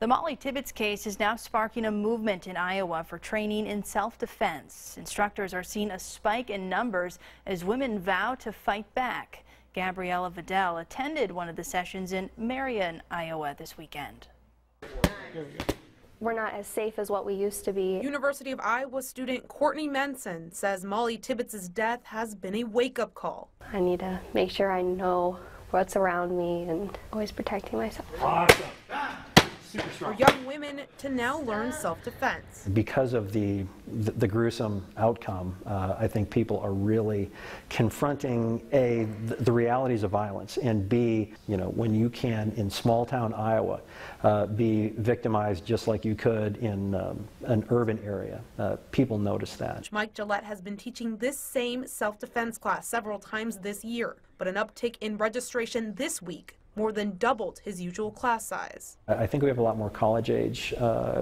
The Molly Tibbetts case is now sparking a movement in Iowa for training in self-defense. Instructors are seeing a spike in numbers as women vow to fight back. Gabriella Vidal attended one of the sessions in Marion, Iowa this weekend. We're not as safe as what we used to be. University of Iowa student Courtney Menson says Molly Tibbetts' death has been a wake-up call. I need to make sure I know what's around me and always protecting myself. Awesome. For young women to now learn self-defense. Because of the gruesome outcome, I think people are really confronting A, the realities of violence, and B, when you can in small town Iowa be victimized just like you could in an urban area, people notice that. Mike Gillette has been teaching this same self-defense class several times this year, but an uptick in registration this week more than doubled his usual class size. I think we have a lot more college-age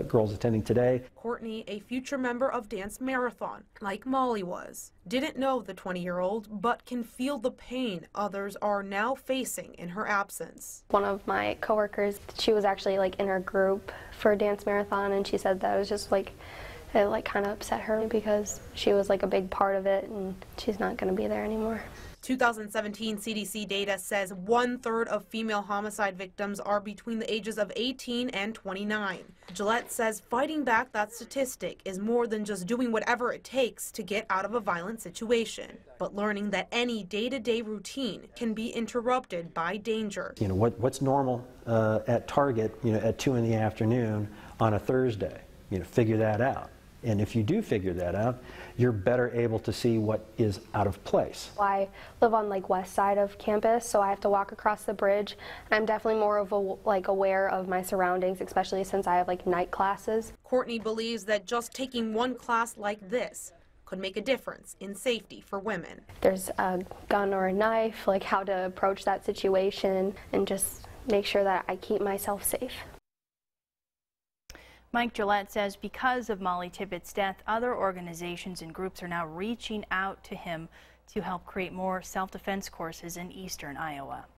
girls attending today. Courtney, a future member of Dance Marathon, like Molly was, didn't know the 20-year-old, but can feel the pain others are now facing in her absence. One of my coworkers, she was actually in her group for Dance Marathon, and she said that it was just it kind of upset her because she was a big part of it, and she's not going to be there anymore. 2017 CDC data says 1/3 of female homicide victims are between the ages of 18 and 29. Gillette says fighting back that statistic is more than just doing whatever it takes to get out of a violent situation, but learning that any day-to-day routine can be interrupted by danger. What's normal at Target, at 2 in the afternoon on a Thursday? Figure that out. And if you do figure that out, you're better able to see what is out of place. I live on west side of campus, so I have to walk across the bridge. I'm definitely more of aware of my surroundings, especially since I have night classes. Courtney believes that just taking one class like this could make a difference in safety for women. If there's a gun or a knife, how to approach that situation and just make sure that I keep myself safe. Mike Gillette says because of Molly Tibbetts' death, other organizations and groups are now reaching out to him to help create more self-defense courses in eastern Iowa.